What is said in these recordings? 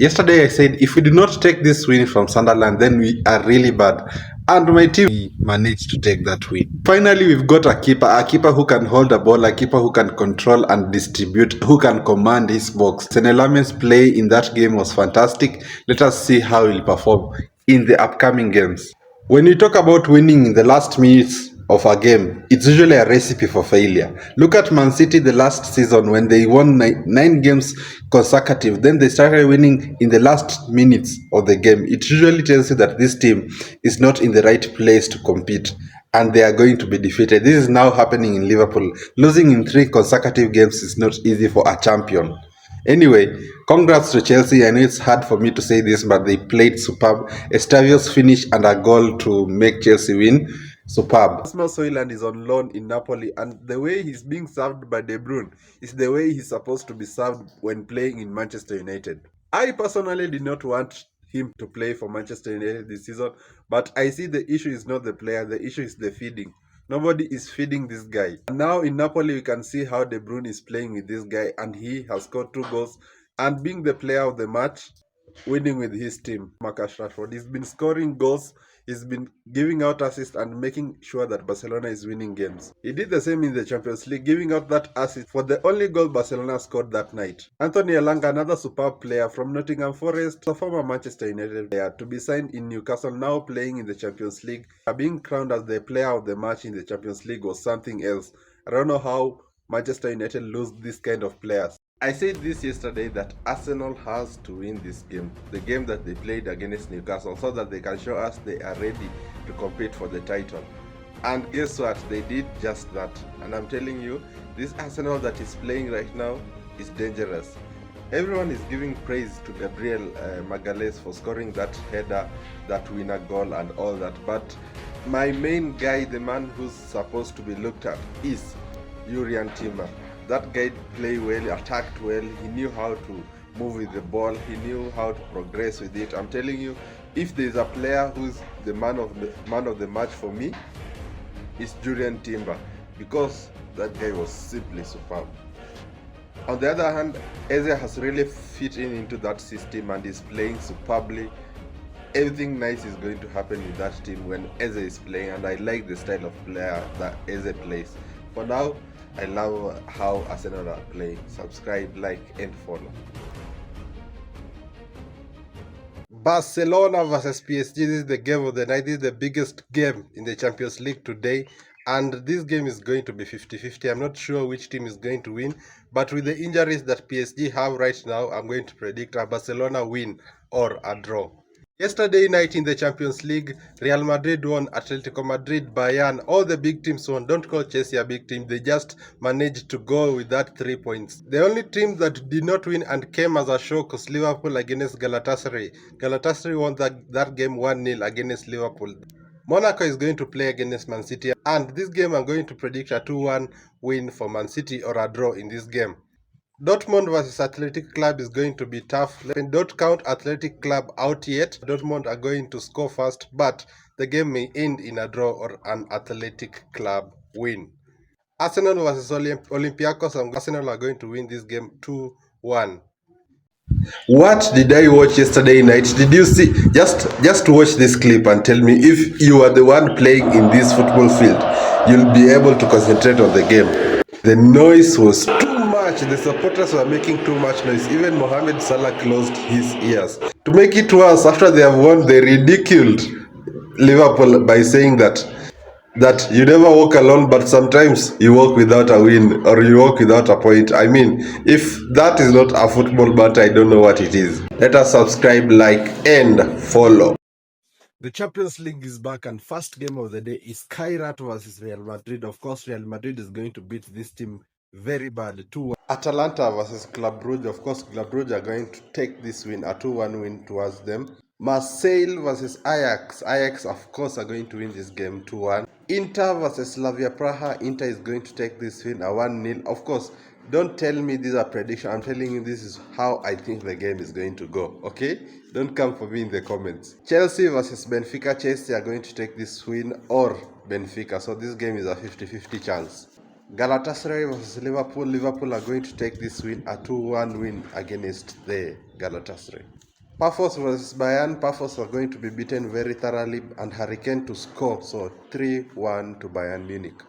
Yesterday I said if we do not take this win from Sunderland, then we are really bad. And my team managed to take that win. Finally, we've got a keeper who can hold the ball, a keeper who can control and distribute, who can command his box. Lammens' play in that game was fantastic. Let us see how he'll perform in the upcoming games. When you talk about winning in the last minutes of a game, it's usually a recipe for failure. Look at Man City the last season when they won nine games consecutive. Then they started winning in the last minutes of the game. It usually tells you that this team is not in the right place to compete and they are going to be defeated. This is now happening in Liverpool. Losing in 3 consecutive games is not easy for a champion. Anyway, congrats to Chelsea. I know it's hard for me to say this, but they played superb. Estavios finish and a goal to make Chelsea win. Superb. Rasmus Højlund is on loan in Napoli, and the way he's being served by De Bruyne is the way he's supposed to be served when playing in Manchester United. I personally did not want him to play for Manchester United this season, but I see the issue is not the player, the issue is the feeding. Nobody is feeding this guy. And now in Napoli, we can see how De Bruyne is playing with this guy, and he has scored 2 goals and being the player of the match, winning with his team. Marcus Rashford, he's been scoring goals, he's been giving out assists and making sure that Barcelona is winning games. He did the same in the Champions League, giving out that assist for the only goal Barcelona scored that night. Anthony Elanga, another superb player from Nottingham Forest, a former Manchester United player to be signed in Newcastle, now playing in the Champions League. Being crowned as the player of the match in the Champions League was something else. I don't know how Manchester United lose this kind of players. I said this yesterday that Arsenal has to win this game, the game that they played against Newcastle, so that they can show us they are ready to compete for the title. And guess what? They did just that. And I'm telling you, this Arsenal that is playing right now is dangerous. Everyone is giving praise to Gabriel Magalhaes for scoring that header, that winner goal and all that. But my main guy, the man who's supposed to be looked at, is Jurriën Timber. That guy played well, attacked well, he knew how to move with the ball, he knew how to progress with it. I'm telling you, if there's a player who's the man of the match for me, it's Jurriën Timber, because that guy was simply superb. On the other hand, Eze has really fit into that system and is playing superbly. Everything nice is going to happen with that team when Eze is playing, and I like the style of player that Eze plays. For now, I love how Arsenal are playing. Subscribe, like, and follow. Barcelona versus PSG. This is the game of the night. This is the biggest game in the Champions League today. And this game is going to be 50-50. I'm not sure which team is going to win. But with the injuries that PSG have right now, I'm going to predict a Barcelona win or a draw. Yesterday night in the Champions League, Real Madrid won, Atletico Madrid, Bayern, all the big teams won. Don't call Chelsea a big team. They just managed to go with that 3 points. The only team that did not win and came as a shock was Liverpool against Galatasaray. Galatasaray won that game 1-0 against Liverpool. Monaco is going to play against Man City, and this game I'm going to predict a 2-1 win for Man City or a draw in this game. Dortmund versus Athletic Club is going to be tough. Don't count Athletic Club out yet. Dortmund are going to score first, but the game may end in a draw or an Athletic Club win. Arsenal versus Olympiacos, and Arsenal are going to win this game 2-1. What did I watch yesterday night? Did you see? Just watch this clip and tell me if you are the one playing in this football field, you'll be able to concentrate on the game. The noise was too much. The supporters were making too much noise. Even Mohamed Salah closed his ears. To make it worse, after they have won, they ridiculed Liverpool by saying that you never walk alone, but sometimes you walk without a win or you walk without a point. I mean, if that is not a football matter, I don't know what it is. Let us subscribe, like, and follow. The Champions League is back, and first game of the day is Kairat versus Real Madrid. Of course, Real Madrid is going to beat this team very bad. 2-1. Atalanta versus Club Brugge. Of course, Club Brugge are going to take this win, a 2-1 win towards them. Marseille versus Ajax. Ajax, of course, are going to win this game 2-1. Inter versus Slavia Praha. Inter is going to take this win, a 1-0. Of course, don't tell me these are predictions. I'm telling you this is how I think the game is going to go. Okay? Don't come for me in the comments. Chelsea versus Benfica. Chelsea are going to take this win or Benfica. So this game is a 50-50 chance. Galatasaray versus Liverpool. Liverpool are going to take this win, a 2-1 win against the Galatasaray. Pafos versus Bayern. Pafos are going to be beaten very thoroughly and Hurricane to score. So 3-1 to Bayern Munich.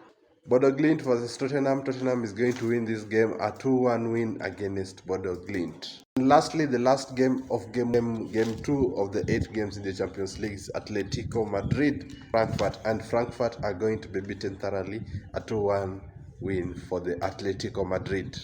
Bodo Glimt versus Tottenham. Tottenham is going to win this game, a 2-1 win against Bodo Glimt. And lastly, the last game of game 2 of the 8 games in the Champions League is Atletico Madrid, Frankfurt, and Frankfurt are going to be beaten thoroughly, a 2-1 win for the Atletico Madrid.